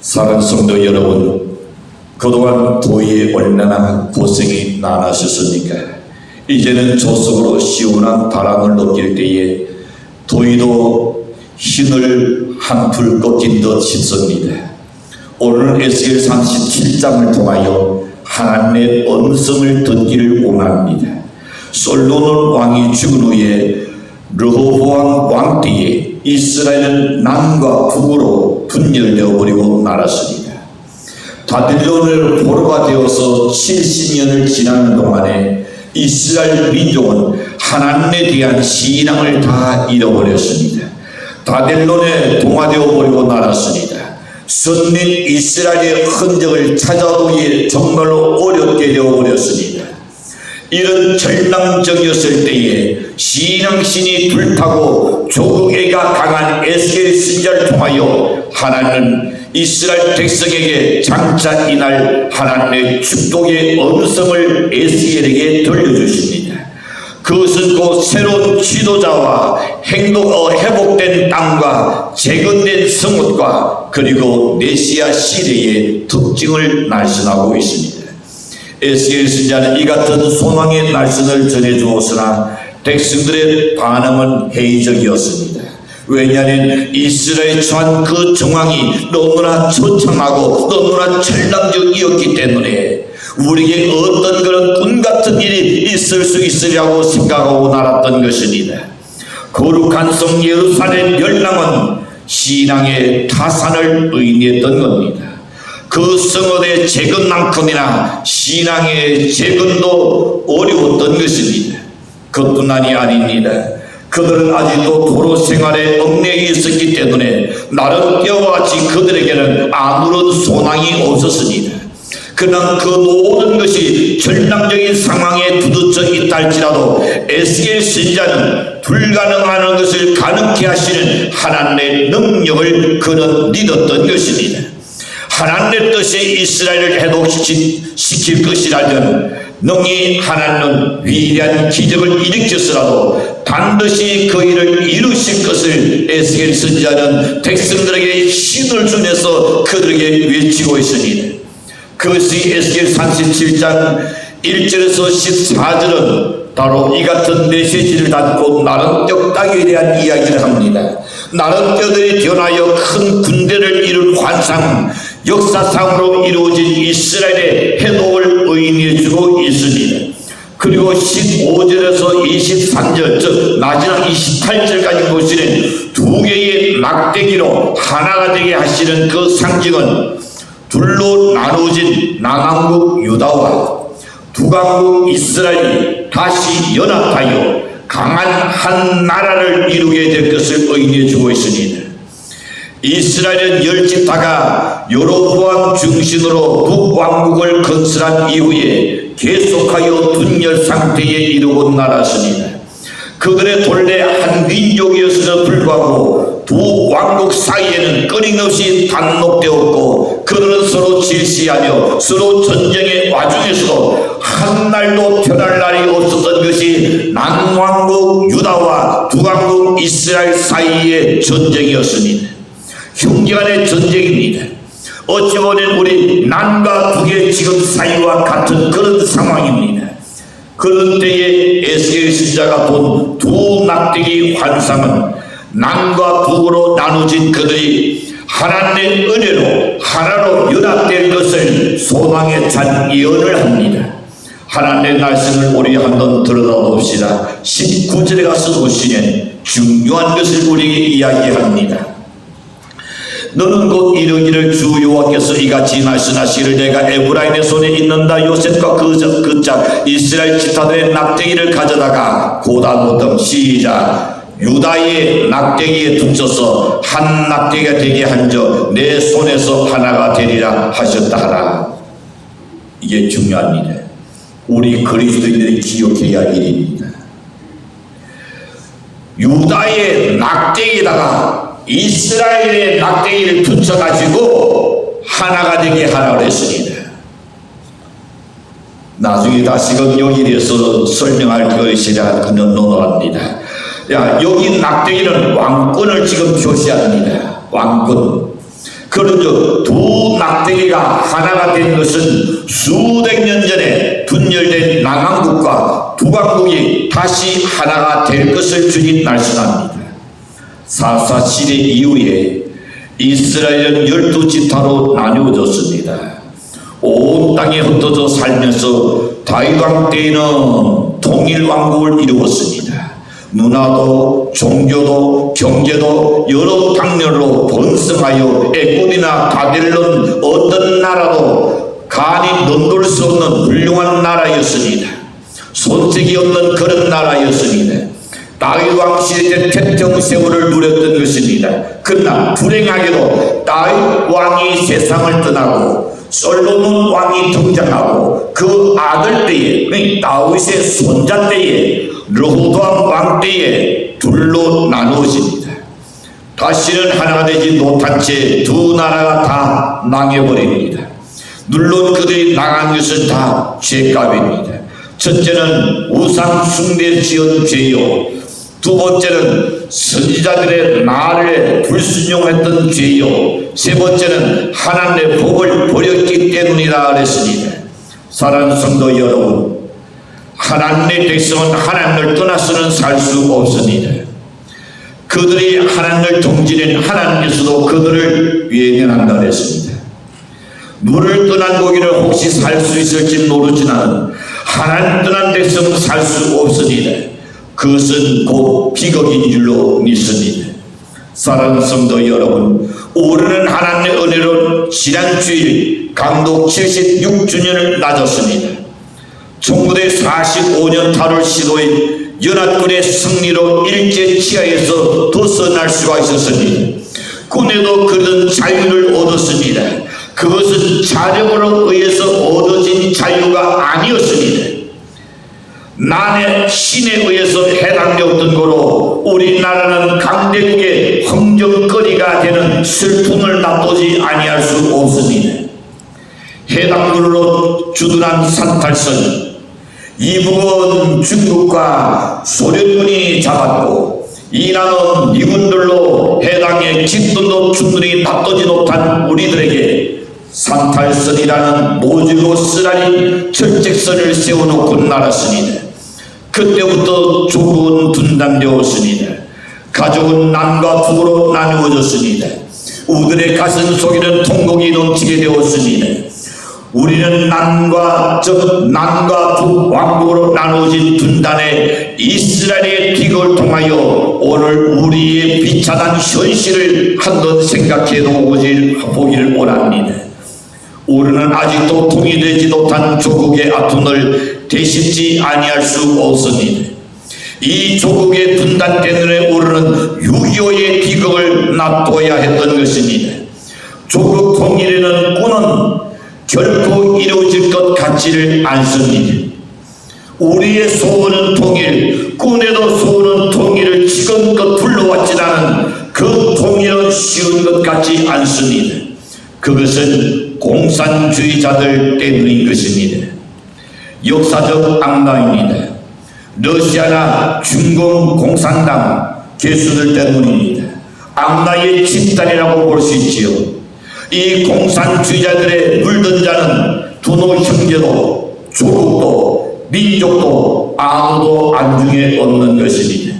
사랑하는 성도 여러분, 그동안 도의에 얼마나 고생이 많으셨습니까? 이제는 조속으로 시원한 바람을 느낄 때에 도의도 힘을 한풀 꺾인 듯 싶습니다. 오늘 에스겔 37장을 통하여 하나님의 음성을 듣기를 원합니다. 솔로몬 왕이 죽은 후에 르호보암 왕 때에 이스라엘은 남과 북으로 분열되어 버리고 말았습니다. 바빌론을 포로가 되어서 70년을 지나는 동안에 이스라엘 민족은 하나님에 대한 신앙을 다 잃어버렸습니다. 바벨론에 동화되어 버리고 말았습니다. 선민 이스라엘의 흔적을 찾아도 정말로 어렵게 되어버렸습니다. 이런 절망적이었을 때에 신앙신이 불타고 조국애가 강한 에스겔 선지자를 통하여 하나님은 이스라엘 백성에게 장차 이날 하나님의 축복의 음성을 에스겔에게 들려주십니다. 그것은 곧 새로운 지도자와 회복된 땅과 재건된 성읍과 그리고 메시아 시대의 특징을 말씀하고 있습니다. 에스겔 선지자는 이 같은 소망의 말씀을 전해주었으나 백성들의 반응은 회의적이었습니다. 왜냐하면 이스라엘에 처한 그 정황이 너무나 처참하고 너무나 절망적이었기 때문에 우리에게 어떤 그런 꿈 같은 일이 있을 수 있으리라고 생각하고 날았던 것입니다. 거룩한 성 예루살렘 멸망은 신앙의 타산을 의미했던 겁니다. 그 성읍의 재건만큼이나 신앙의 재건도 어려웠던 것입니다. 그뿐만이 아닙니다. 그들은 아직도 도로 생활에 얽매여 있었기 때문에 나름 때와 같이 그들에게는 아무런 소망이 없었습니다. 그러나 그 모든 것이 절망적인 상황에 부딪혀 있다 할지라도 에스겔 선지자는 불가능한 것을 가능케 하시는 하나님의 능력을 그는 믿었던 것입니다. 하나님의 뜻에 이스라엘을 회복시킬 것이라면 능히 하나님은 위대한 기적을 일으켰으라도 반드시 그 일을 이루실 것을 에스겔 선지자는 백성들에게 힘을 주면서 그들에게 외치고 있습니다. 그것이 에스겔 37장 1절에서 14절은 바로 이 같은 메시지를 담고 나른 뼈다귀에 대한 이야기를 합니다. 나른 뼈들이 변하여 큰 군대를 이룬 환상, 역사상으로 이루어진 이스라엘의 회복을 의미해주고 있습니다. 그리고 15절에서 23절, 즉 마지막 28절까지 보시는 두 개의 막대기로 하나가 되게 하시는 그 상징은 둘로 나누어진 남왕국 유다와 북왕국 이스라엘이 다시 연합하여 강한 한 나라를 이루게 될 것을 의미해주고 있습니다. 이스라엘은 열집다가 여로보암 중심으로 북왕국을 건설한 이후에 계속하여 분열 상태에 이르고 나았습니다. 그들의 본래 한 민족이었음에도 불구하고 두 왕국 사이에는 끊임없이 단독되었고 그들은 서로 질시하며 서로 전쟁의 와중에서도 한 날도 편할 날이 없었던 것이 남왕국 유다와 북왕국 이스라엘 사이의 전쟁이었습니다. 형제간의 전쟁입니다. 어찌 보면 우리 남과 북의 지금 사이와 같은 그런 상황입니다. 그런 때에 에스겔 선지자가 본 두 막대기 환상은 남과 북으로 나누진 그들이 하나님의 은혜로 하나로 연합될 것을 소망에 찬 예언을 합니다. 하나님의 말씀을 우리 한번 들어다봅시다. 19절에 가서 보시면 중요한 것을 우리에게 이야기합니다. 너는 곧 이르기를 주 여호와께서 이같이 말씀하시기를 내가 에브라임의 손에 있는다. 요셉과 그 짝 이스라엘 지파들의 낙대기를 가져다가 고다노등 시작 유다의 낙대기에 붙여서 한 낙대기가 되게 한저 내 손에서 하나가 되리라 하셨다 하라. 이게 중요합니다. 우리 그리스도인들이 기억해야 할 일입니다. 유다의 낙대기에다가 이스라엘의 낙대기를 붙여가지고 하나가 되게 하라고 했습니다. 나중에 다시금 여기에서 설명할 것이라 그는 논어합니다. 여기 낙대기는 왕권을 지금 표시합니다. 왕권. 그런즉 두 낙태기가 하나가 된 것은 수백 년 전에 분열된 남한국과 북한국이 다시 하나가 될 것을 주님 말씀합니다. 사사시대 이후에 이스라엘은 12지파로 나누어졌습니다. 온 땅에 흩어져 살면서 다윗왕 때에는 통일왕국을 이루었습니다. 문화도 종교도 경제도 여러 방면으로 번성하여 애굽이나 바벨론 어떤 나라도 감히 넘볼 수 없는 훌륭한 나라였습니다. 손색이 없는 그런 나라였습니다. 다윗 왕 시대 때 태평세월을 누렸던 것입니다. 그러나 불행하게도 다윗 왕이 세상을 떠나고 솔로몬 왕이 등장하고 그 아들 때에 다윗의 손자 때에 르호보암 왕 때에 둘로 나누어집니다. 다시는 하나가 되지 못한 채 두 나라가 다 망해버립니다. 물론 그들이 망한 것은 다 죄값입니다. 첫째는 우상 숭배 지은 죄요, 두 번째는 선지자들의 말에 불순종했던 죄요, 세 번째는 하나님의 복을 버렸기 때문이라 그랬습니다. 사랑하는 성도 여러분, 하나님의 백성은 하나님을 떠나서는 살 수 없습니다. 그들이 하나님을 동지는 하나님께서도 그들을 외면한다 그랬습니다. 물을 떠난 고기를 혹시 살 수 있을지 모르지만 하나님 떠난 백성은 살 수 없습니다. 그것은 곧 비극인 줄로 믿습니다. 사랑하는 성도 여러분, 우리는 하나님의 은혜로 지난 주일 강도 76주년을 맞았습니다. 1945년 8월 15일 연합군의 승리로 일제 치하에서 벗어날 수가 있었습니다. 군에도 그런 자유를 얻었습니다. 그것은 자력으로 의해서 얻어진 자유가 아니었습니다. 난의 신에 의해서 해당되었던 거로 우리나라는 강대국의 흥정거리가 되는 슬픔을 납도지 아니할 수 없습니다. 해당군으로 주둔한 산탈선, 이북은 중국과 소련군이 잡았고 이란은 미군들로 해당의 기쁨도 충분히 납도지 못한 우리들에게 산탈선이라는 모지고 쓰라린 철책선을 세워놓고 날았습니다. 그때부터 조국은 분단되었습니다. 가족은 남과 북으로 나누어졌습니다. 우리들의 가슴 속에는 통곡이 넘치게 되었습니다. 우리는 남과 북 왕국으로 나누어진 분단의 이스라엘의 비극을 통하여 오늘 우리의 비참한 현실을 한번 생각해도 보기를 원합니다. 우리는 아직도 통일되지 못한 조국의 아픔을 되씹지 아니할 수 없습니다. 이 조국의 분단 때문에 우리는 6.25의 비극을 납둬야 했던 것입니다. 조국 통일에는 꿈은 결코 이루어질 것 같지를 않습니다. 우리의 소원은 통일, 군에도 소원은 통일을 지금껏 불러왔지라는 그 통일은 쉬운 것 같지 않습니다. 그것은 공산주의자들 때문인 것입니다. 역사적 악마입니다. 러시아나 중공 공산당 개수들 때문입니다. 악마의 집단이라고 볼 수 있지요. 이 공산주의자들의 물든 자는 두노 형제도 조국도 민족도 아무도 안중에 없는 것입니다.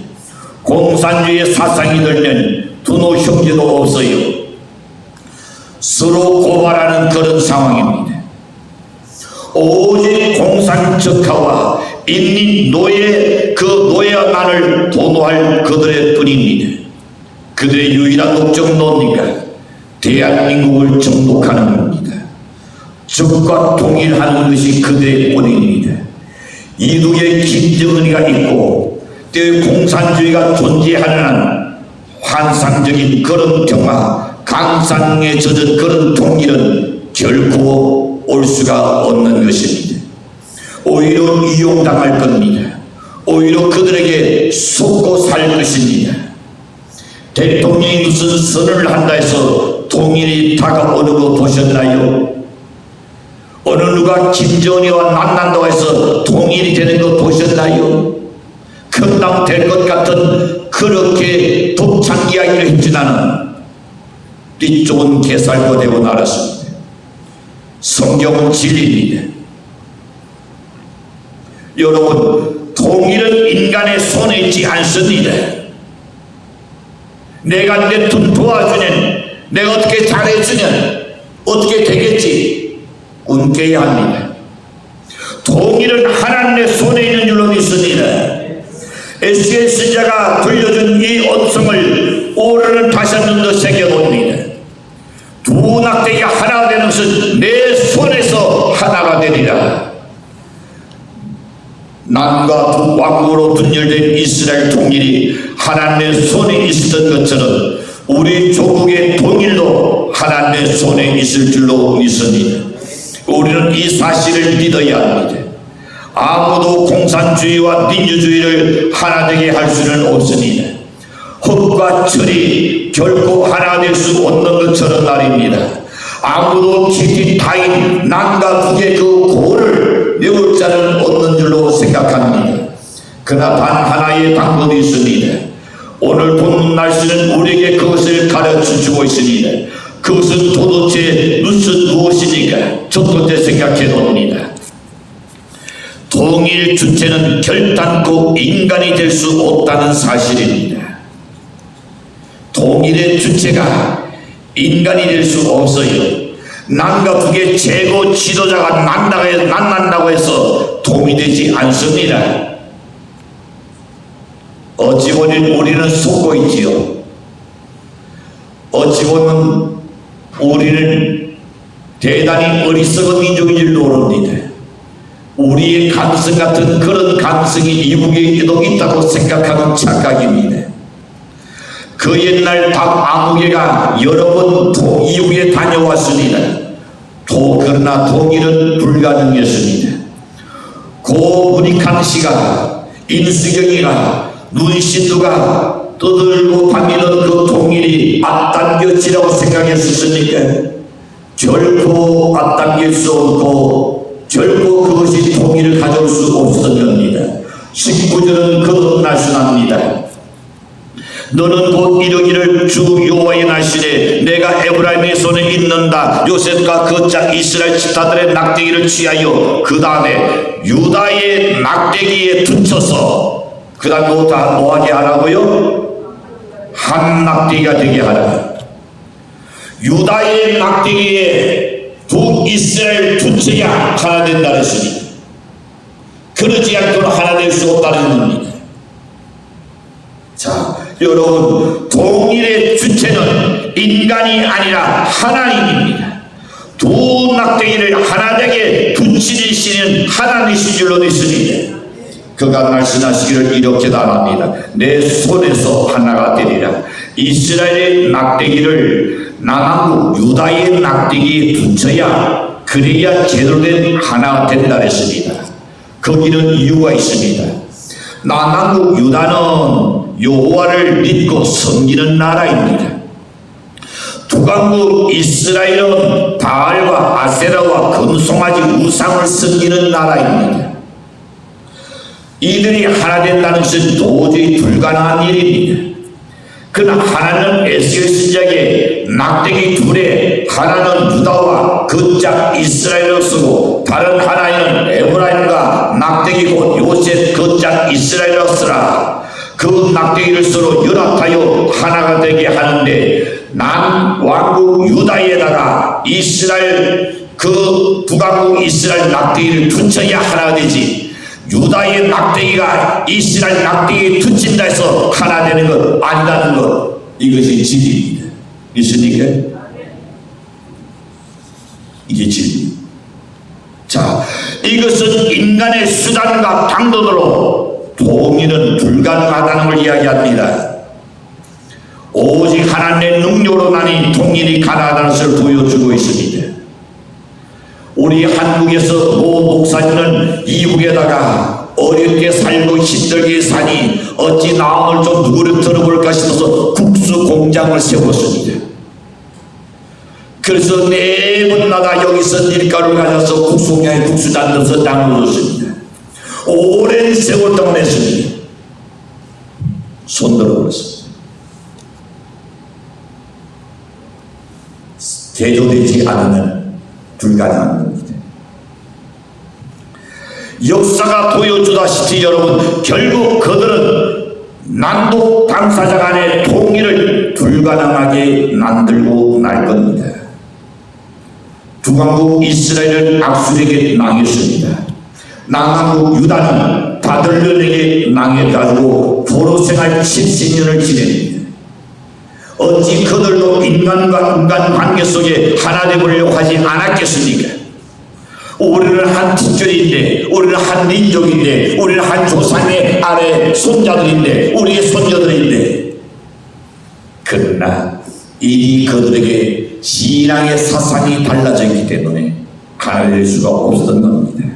공산주의의 사상이 들면 두노 형제도 없어요. 서로 고발하는 그런 상황입니다. 오직 공산적화와 인민 노예, 그 노예만을 도모할 그들의 뿐입니다. 그들의 유일한 목적은 뭡니까? 대한민국을 정복하는 겁니다. 적과 통일하는 것이 그들의 꿈입니다. 이두에 김정은이가 있고 때 공산주의가 존재하는 한 환상적인 그런 평화, 강상에 젖은 그런 통일은 결코 올 수가 없는 것입니다. 오히려 이용당할 겁니다. 오히려 그들에게 속고 살 것입니다. 대통령이 무슨 선언을 한다 해서 통일이 다가오는 거 보셨나요? 어느 누가 김정은이와 만난다고 해서 통일이 되는 거 보셨나요? 금방 될 것 같은 그렇게 독창 이야기를 했지만은 뒤쪽은 게살과 되고 날았습니다. 성경은 진리입니다. 여러분, 통일은 인간의 손에 있지 않습니다. 내가 내 돈 도와주면, 내가 어떻게 잘해주면 어떻게 되겠지? 꿈깨야 합니다. 통일은 하나님의 손에 있는 줄로 믿습니다. 에스겔 선지자가 들려준 이 언성을 오늘은 다시 한 번 더 새겨봅니다. 두 낙대기가 하나가 되는 것은 내 손에서 하나가 되리라. 남과 북왕국으로 분열된 이스라엘 통일이 하나님의 손에 있었던 것처럼 우리 조국의 통일도 하나님의 손에 있을 줄로 믿습니다. 우리는 이 사실을 믿어야 합니다. 아무도 공산주의와 민주주의를 하나 되게 할 수는 없습니다. 흙과 철이 결코 하나 될 수 없는 것처럼 말입니다. 아무도 기티 타인 남과 북의 그 고를 메울 자는 없는 줄로 생각합니다. 그러나 단 하나의 방법이 있습니다. 오늘 본문 날씨는 우리에게 그것을 가르쳐주고 있습니다. 그것은 도대체 무엇이니까 첫 번째 생각해 봅니다. 통일 주체는 결단코 인간이 될 수 없다는 사실입니다. 통일의 주체가 인간이 될 수 없어요. 남과 북의 최고 지도자가 만난다고 해서 통일되지 않습니다. 어찌 보면 우리는 속고 있지요. 어찌 보면 우리는 대단히 어리석은 민족인 줄 모릅니다. 우리의 감성 같은 그런 감성이 이북에도 있다고 생각하는 착각입니다. 그 옛날 아무개가 여러 번 이북에 다녀왔습니다. 그러나 통일은 불가능했습니다. 고문익한 씨가 인수경이가 눈신두가 떠들고 다니는 그 통일이 앞당겨지라고 생각했었으니까 결코 앞당길 수 없고 결코 그것이 통일을 가져올 수 없었던 겁니다. 19절은 그런 날씬합니다. 너는 곧 이르기를 주 여호와의 날씬에 내가 에브라임의 손에 있는다. 요셉과 그 짝 이스라엘 집사들의 낙대기를 취하여 그 다음에 유다의 낙대기에 붙여서 그 다음에 뭐하게 하라고요? 한 낙대기가 되게 하라. 유다의 낙대기에 북이스라엘 붙여야 하나 된다 했습니다. 그러지 않고는 하나 될 수 없다는 겁니다. 자, 여러분, 통일의 주체는 인간이 아니라 하나님입니다. 두 낙대기를 하나 되게 붙이시는 하나님이신 줄로 믿습니다. 그가 말씀하시기를 이렇게 말합니다. 내 손에서 하나가 되리라. 이스라엘의 낙대기를 남한국 유다의 낙대기에 붙여야 그래야 제대로 된 하나가 된다 했습니다. 거기는 이유가 있습니다. 남한국 유다는 여호와를 믿고 섬기는 나라입니다. 북왕국 이스라엘은 바알과 아세라와 금송아지 우상을 섬기는 나라입니다. 이들이 하나 된다는 것은 도저히 불가능한 일입니다. 그러나 하나는 에스겔 선지자에게 낙대기 둘에 하나는 유다와 그 짝 이스라엘을 쓰고 다른 하나에는 에브라임과 낙대기 곧 요셉 그 짝 이스라엘을 쓰라. 그 낙대기를 서로 연합하여 하나가 되게 하는데 남왕국 유다에다가 이스라엘 그 북왕국 이스라엘 낙대기를 붙여야 하나가 되지, 유다의 낙대기가 이스라엘 낙대기에 붙인다 해서 하나 되는 것 아니라는 것, 이것이 진리입니다. 있으니까 이게 진리. 자, 이것은 인간의 수단과 방법으로 통일은 불가능하다는 걸 이야기합니다. 오직 하나님의 능력으로만이 통일이 가능하다는 것을 보여주고 있습니다. 우리 한국에서 모 목사님은 이북에다가 어렵게 살고 힘들게 사니 어찌 나음을 좀 누구를 들어볼까 싶어서 국수 공장을 세웠습니다. 그래서 매번마다 여기서 밀가루를 가져서 국수 공장에 국수 담아서 나누었습니다. 오랜 세월 동안 했습니다. 손 들어버렸습니다. 제조되지 않으면 불가능한 겁니다. 역사가 보여주다시피 여러분, 결국 그들은 남북 당사자 간의 통일을 불가능하게 만들고 날 겁니다. 북왕국 이스라엘은 악술에게 망했습니다. 남한국 유다는 바벨론에게 망해가지고 포로 생활 70년을 지냅니다. 어찌 그들도 인간과 인간 관계 속에 하나 되보려고 하지 않았겠습니까? 우리는 한 집결인데, 우리는 한 민족인데, 우리는 한 조상의 아래 손자들인데, 우리의 손녀들인데, 그러나 이미 그들에게 신앙의 사상이 달라져 있기 때문에 하나 될 수가 없었던 겁니다.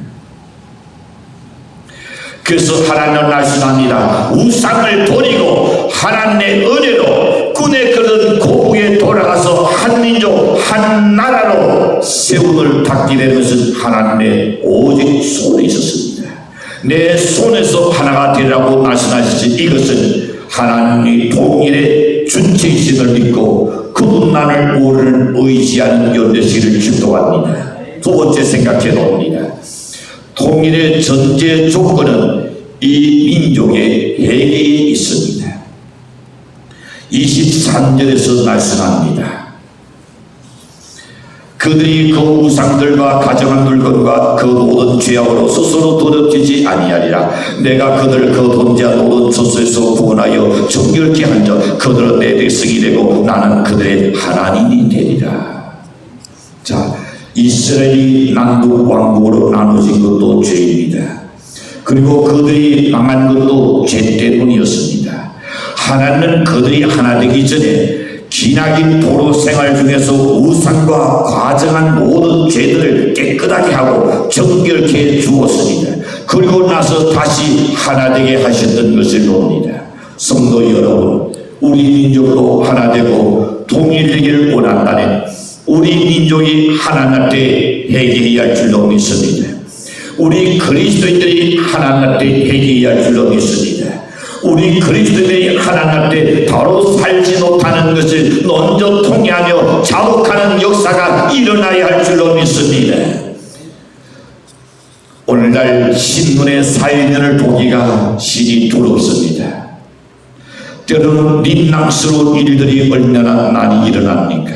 그래서 하나님은 말씀합니다. 우상을 버리고 하나님의 은혜로 군에 그런 고국에 돌아가서 한 민족 한 나라로 세움을 받게 된 것은 하나님의 오직 손에 있었습니다. 내 손에서 하나가 되라고 말씀하시지, 이것은 하나님의 통일의 준체이심을 믿고 그분만을 우리를 의지하는 연대시를 기도합니다. 두 번째 생각해 봅니다. 통일의 전제 조건은 이 민족의 회개에 있습니다. 23절에서 말씀합니다. 그들이 그 우상들과 가정한 물건과 그 모든 죄악으로 스스로 더럽히지 아니하리라. 내가 그들을 그 범죄한 모든 처소에서 구원하여 정결케 한즉 그들은 내 백성이 되고 나는 그들의 하나님이 되리라. 자, 이스라엘이 남북 왕국으로 나눠진 것도 죄입니다. 그리고 그들이 망한 것도 죄 때문이었습니다. 하나님은 그들이 하나 되기 전에 기나긴 포로 생활 중에서 우상과 과정한 모든 죄들을 깨끗하게 하고 정결케 해 주었습니다. 그리고 나서 다시 하나 되게 하셨던 것을 봅니다. 성도 여러분, 우리 민족도 하나 되고 통일되기를 원한다면 우리 민족이 하나 날 때 회개해야 할 줄로 믿습니다. 우리 그리스도인들이 하나 날 때 회개해야 할 줄로 믿습니다. 우리 그리스도인들이 하나 날 때 바로 살지 못하는 것을 먼저 통해하며 자복하는 역사가 일어나야 할 줄로 믿습니다. 오늘날 신문의 사회면을 보기가 실이 두렵습니다. 때로는 민망스러운 일들이 얼마나 많이 일어납니까?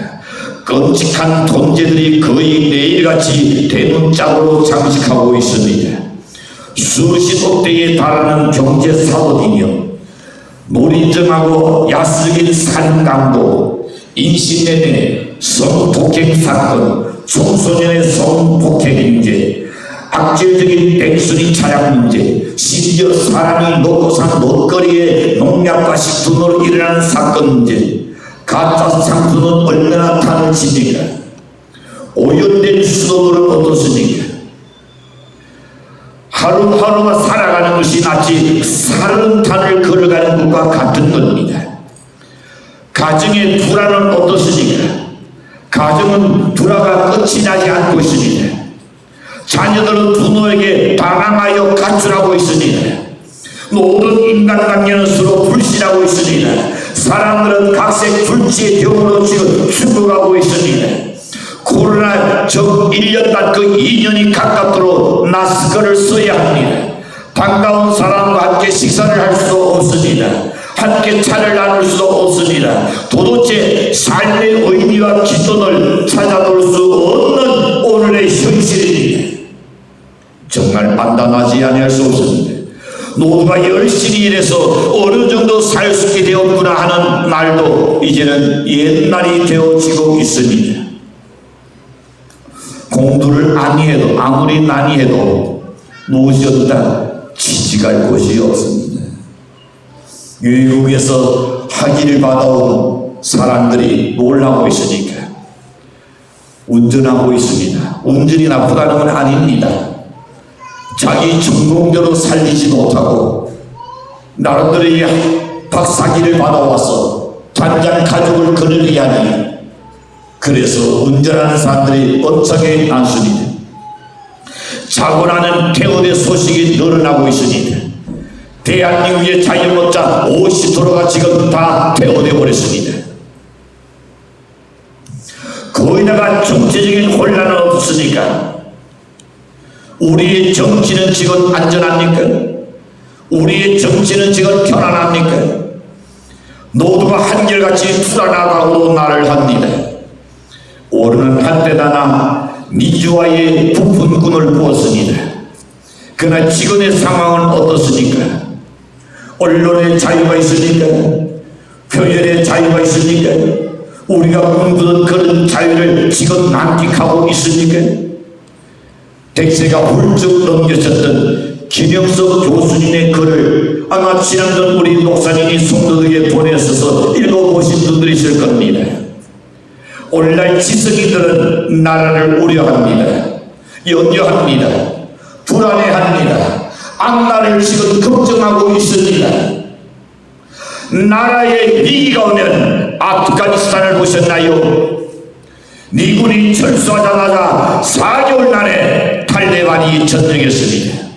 끔찍한 존재들이 거의 매일같이 대문짝으로 장식하고 있습니다. 수십억 대에 달하는 경제사업이며 노린정하고 야스적인 살인강도, 인신매매, 성폭행 사건, 청소년의 성폭행 문제, 악질적인 뱅순이 차량 문제, 심지어 사람이 먹고 산 먹거리에 농약과 식품으로 일어나는 사건 문제, 가짜 상품은 얼마나 타는지입니까? 오염된 수돗물은 어떻습니까? 하루하루가 살아가는 것이 마치 사른탄을 걸어가는 것과 같은 겁니다. 가정의 불화는 어떻습니까? 가정은 불화가 끝이 나지 않고 있습니다. 자녀들은 부모에게 방황하여 가출하고 있습니다. 모든 인간관계는 서로 불신하고 있습니다. 사람들은 각색 불치의 병으로 지금 죽어가고 있습니다. 코로나 적 1년간 그 2년이 가깝도록 마스크를 써야 합니다. 반가운 사람과 함께 식사를 할 수도 없습니다. 함께 차를 나눌 수도 없습니다. 도대체 삶의 의미와 기쁨을 찾아볼 수 없는 오늘의 현실입니다. 정말 판단하지 아니할 수 없습니다. 모두가 열심히 일해서 어느 정도 살 수 있게 되었구나 하는 말도 이제는 옛날이 되어지고 있습니다. 공부를 아니해도 아무리 많이 해도 무엇이 없다 취직할 곳이 없습니다. 외국에서 학위를 받아온 사람들이 뭘 하고 있으니까 운전하고 있습니다. 운전이 나쁘다는 건 아닙니다. 자기 전공대로 살리지 못하고 나름대로 박사기를 받아와서 단장 가족을 거느리게 하니 그래서 운전하는 사람들이 엄청나게 많습니다. 사고 나는 퇴원의 소식이 늘어나고 있습니다. 대한민국의 자영업자 50%가 지금 다 퇴원해 버렸습니다. 거기다가 정치적인 혼란은 없습니까? 우리의 정치는 지금 안전합니까? 우리의 정치는 지금 편안합니까? 모두가 한결같이 풀어나가고 나를 합니다. 오늘은 한때다나 민주화의 부푼 꿈을 꾸었습니다. 그러나 지금의 상황은 어떻습니까? 언론의 자유가 있습니까? 표현의 자유가 있습니까? 우리가 꿈꾸던 그런 자유를 지금 만끽하고 있습니까? 백세가 훌쩍 넘겨졌던 김영석 교수님의 글을 아마 지난번 우리 목사님이 성도들에게 보내셔서 읽어보신 분들이 있을 겁니다. 오늘날 지성인들은 나라를 우려합니다. 염려합니다. 불안해합니다. 앞날을 지금 걱정하고 있습니다. 나라에 위기가 오면 아프가니스탄을 보셨나요? 미군이 철수하자마자 4개월 만에 탈레반이 전쟁했습니다.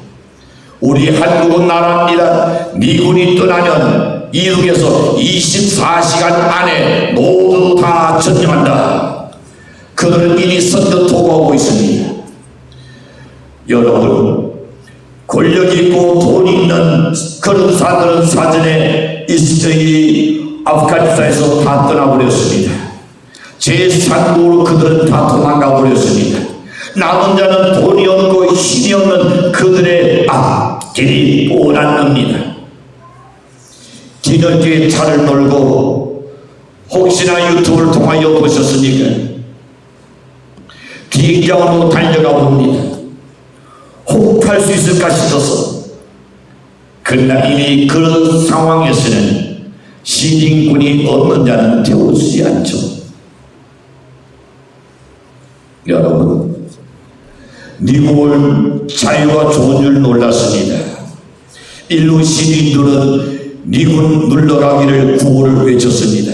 우리 한국은 나라입니다. 미군이 떠나면 이륙에서 24시간 안에 모두 다 전쟁한다. 그들은 이미 선전 도구하고 있습니다. 여러분, 권력 있고 돈 있는 그런 사람들은 사전에 이 아프가니스탄에서 다 떠나버렸습니다. 제3국으로 그들은 다 도망가 버렸습니다. 남은 자는 돈이 없고 힘이 없는 그들의 앞길이 뻔합니다. 뒤늦게 차를 몰고 혹시나 유튜브를 통하여 보셨습니까? 비행장으로 달려가 봅니다. 호흡할 수 있을까 싶어서. 그러나 이미 그런 상황에서는 시민군이 없는 자는 태워주지 않죠. 여러분, 미국은 자유가 좋은 줄 놀랐습니다. 일부 시민들은 미군 물러가기를 구호를 외쳤습니다.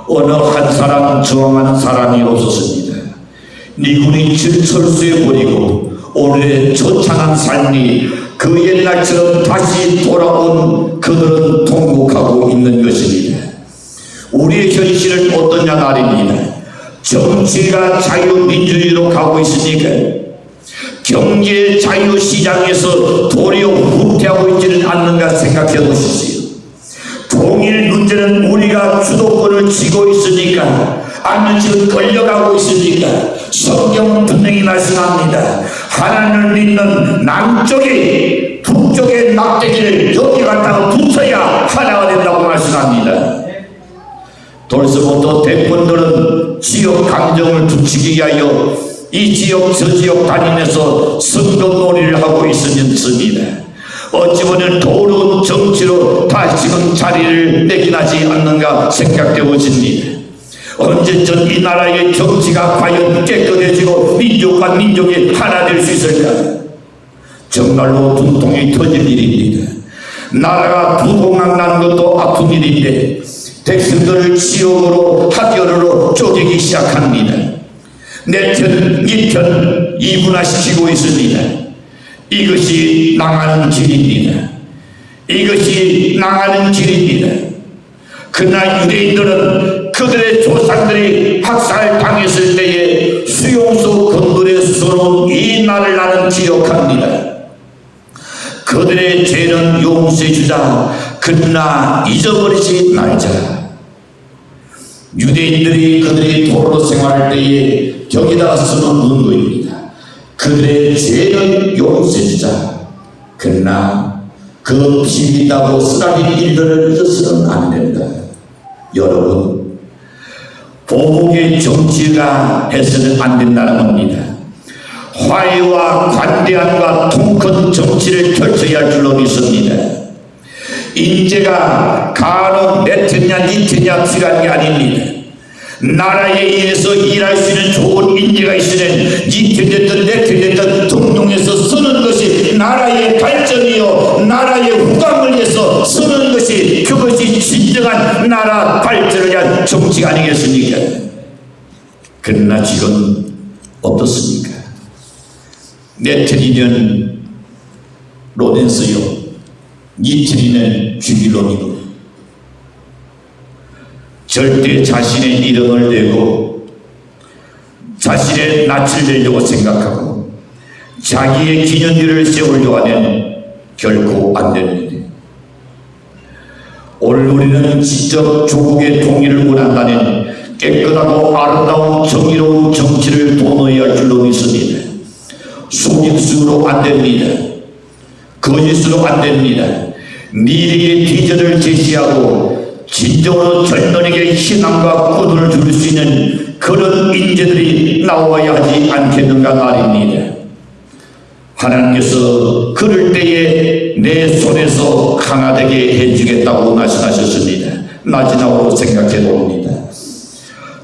어느 한 사람 저항한 사람이 없었습니다. 미군이 철수해 버리고 오늘의 처참한 삶이 그 옛날처럼 다시 돌아온 그들은 통곡하고 있는 것입니다. 우리의 현실은 어떠냐 말입니다. 정치가 자유민주주의로 가고 있으니까 경제 자유시장에서 도리어 후퇴하고 있지는 않는가 생각해 보십시오. 통일 문제는 우리가 주도권을 쥐고 있으니까 아니면 지금 끌려가고 있으니까 성경은 분명히 말씀합니다. 하나님을 믿는 남쪽이 북쪽의 막대기를 여기 갖다가 붙여야 하나가 된다고 말씀합니다. 벌써부터 대권들은 지역 감정을 부추기기 위하여 이 지역 저 지역 다니면서 선거놀이를 하고 있습니다. 어찌 보면 더러운 정치로 다 지금 자리를 매긴하지 않는가 생각되어집니다. 언제쯤 이 나라의 정치가 과연 깨끗해지고 민족과 민족이 하나 될 수 있을까? 정말로 분통이 터질 일입니다. 나라가 두동강 난 것도 아픈 일인데 백성들을 지옥으로 학교로 쪼개기 시작합니다. 내 편, 이 편 이분화시키고 있습니다. 이것이 나가는 길입니다. 이것이 나가는 길입니다. 그러나 유대인들은 그들의 조상들이 학살당했을 때에 수용소 건물에 서러운 이 날을 나는 기억합니다. 그들의 죄는 용서해주자. 그러나 잊어버리지 말자. 유대인들이 그들이 도로 생활할 때에 벽에다가 쓰는 문구입니다. 그들의 죄는 용서해주자. 그러나 그 비린다고 쓰라린 일들을 잊어서는 안 된다. 여러분, 보복의 정치가 해서는 안 된다는 겁니다. 화해와 관대함과 통큰 정치를 펼쳐야 할 줄로 믿습니다. 인재가 간혹 몇 테냐 니 테냐 필요한 게 아닙니다. 나라에 의해서 일할 수 있는 좋은 인재가 있으면 니 테됐든 내 테됐든 등용해서 쓰는 것이 나라의 발전이요 나라의 후광을 위해서 쓰는 것이 그것이 진정한 나라 발전을 위한 정치가 아니겠습니까? 그러나 지금 어떻습니까? 네트리는 로렌스요, 니트리는 주기론이고 절대 자신의 이름을 내고 자신의 낯을 내려고 생각하고 자기의 기념비를 세우려 하면 결코 안 됩니다. 오늘 우리는 지적 조국의 통일을 원한다는 깨끗하고 아름다운 정의로운 정치를 도모해야 할 줄로 믿습니다. 속임수로 안 됩니다. 거짓으로 안 됩니다. 미래의 비전을 제시하고 진정으로 젊은에게 희망과 꾸준을 줄 수 있는 그런 인재들이 나와야 하지 않겠는가 말입니다. 하나님께서 그럴 때에 내 손에서 강화되게 해주겠다고 말씀하셨습니다. 마지막으로 생각해 봅니다.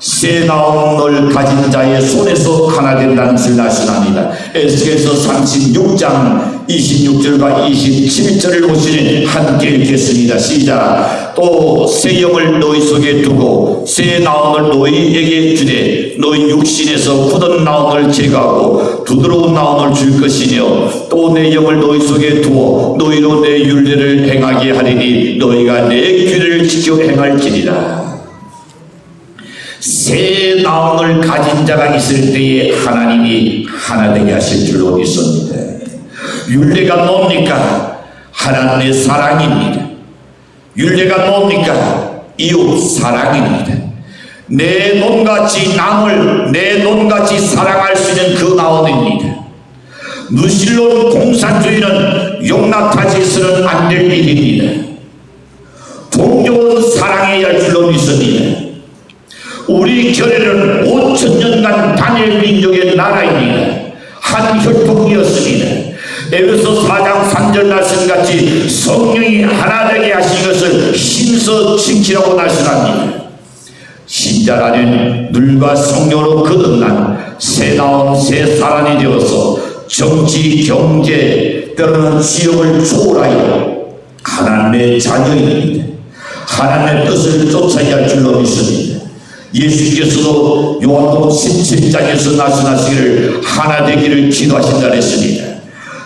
새 나온 널 가진 자의 손에서 강화된다는 것을 말씀합니다. 에스겔서 36장 26절과 27절을 보시니 함께 읽겠습니다. 시작. 또 새 영을 너희 속에 두고 새 나온을 너희에게 주되 너희 육신에서 굳은 나온을 제거하고 부드러운 나온을 줄 것이며 또 내 영을 너희 속에 두어 너희로 내 율례를 행하게 하리니 너희가 내 규례를 지켜 행할지니라. 새 나온을 가진 자가 있을 때에 하나님이 하나 되게 하실 줄로 믿습니다. 율례가 뭡니까? 하나님의 사랑입니다. 율례가 뭡니까? 이웃 사랑입니다. 내 몸같이 남을 내 몸같이 사랑할 수 있는 그 나온입니다. 무신론 공산주의는 용납하지서는 안 될 일입니다. 동족은 사랑해야 할 줄로 믿습니다. 우리 교회는 5000년간 단일 민족의 나라입니다. 한 혈통이었습니다. 에베소 4장 3절 말씀같이 성령이 하나 되게 하신 것을 힘써 지키라고 말씀합니다. 신자라는 물과 성령으로 거듭난 새 나온 새 사람이 되어서 정치, 경제, 때로는 지역을 초월하여 하나님의 자녀입니다. 하나님의 뜻을 쫓아야 할 줄로 믿습니다. 예수께서도 요한복음 17장에서 말씀하시기를 하나 되기를 기도하신다 했습니다.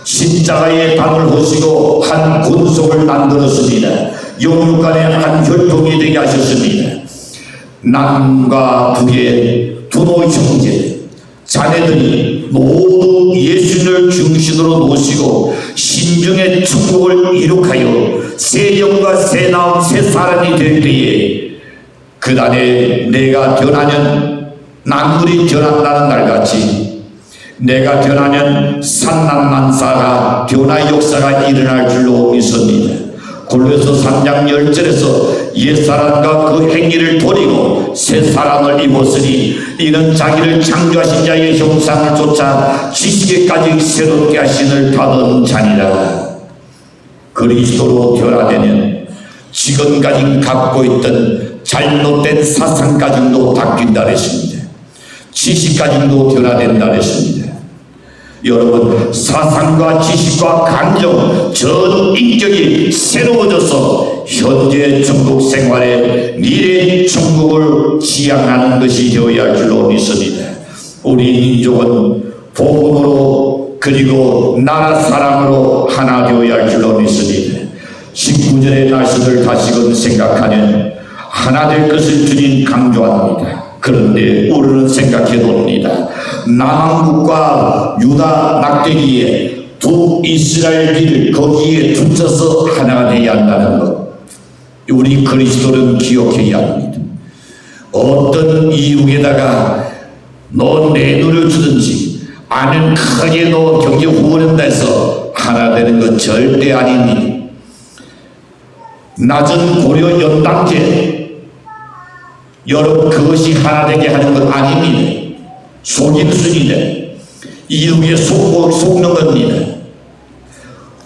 십자가의 담을 보시고 한 군속을 만들었습니다. 영육 간의 한 혈통이 되게 하셨습니다. 남과 북의 두노 형제 자네들이 모두 예수를 중심으로 모시고 신중의 천국을 이룩하여 새 영과 새 나온 새 사람이 될 때에 그 단에 내가 변하면 만물이 변한다는 날같이 내가 변하면 산난만사가 변화의 역사가 일어날 줄로 믿습니다. 골로새 3장 10절에서 옛사람과 그 행위를 버리고 새 사람을 입었으니 이는 자기를 창조하신 자의 형상을 쫓아 지식에까지 새롭게 하신을 받은 자니라. 그리스도로 변화되면 지금까지 갖고 있던 잘못된 사상 가짐도 바뀐다 했습니다. 지식 가짐도 변화된다 했습니다. 여러분, 사상과 지식과 감정, 전 인격이 새로워져서 현재 천국 생활에 미래 천국을 지향하는 것이 되어야 할 줄로 믿습니다. 우리 민족은 복음으로 그리고 나라 사랑으로 하나 되어야 할 줄로 믿습니다. 19절의 말씀을 다시금 생각하면 하나 될 것을 주님 강조합니다. 그런데 우리는 생각해 봅니다. 남한국과 유다 낙대기에 두 이스라엘 길을 거기에 붙여서 하나가 되어야 한다는 것, 우리 그리스도는 기억해야 합니다. 어떤 이웃에다가 너 내 눈을 주든지 아니면 크게 너 경제 후원한다 해서 하나 되는 것 절대 아닙니다. 낮은 고려 연당제 여러분, 그것이 하나 되게 하는 것 아닙니다. 속임수입니다. 이웃에 속는 겁니다.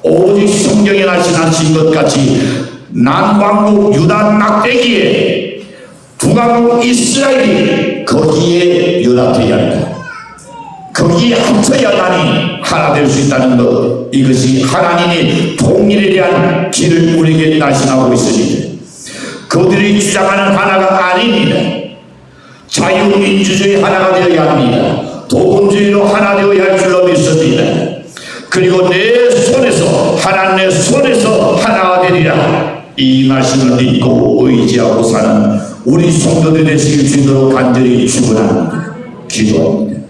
오직 성경에 말씀하신 것 같이 남왕국 유다 낙대기에 북왕국 이스라엘이 거기에 연합되어야 한다. 거기에 합쳐야만이 하나 될 수 있다는 것, 이것이 하나님이 통일에 대한 길을 우리에게 말씀하고 있습니다. 그들이 주장하는 하나가 아닙니다. 자유민주주의 하나가 되어야 합니다. 도금주의로 하나 되어야 할 줄로 믿습니다. 그리고 내 손에서 하나님의 손에서 하나가 되리라. 이 말씀을 믿고 의지하고 사는 우리 성도들 되시길 주도록 간절히 축원합니다. 기도합니다.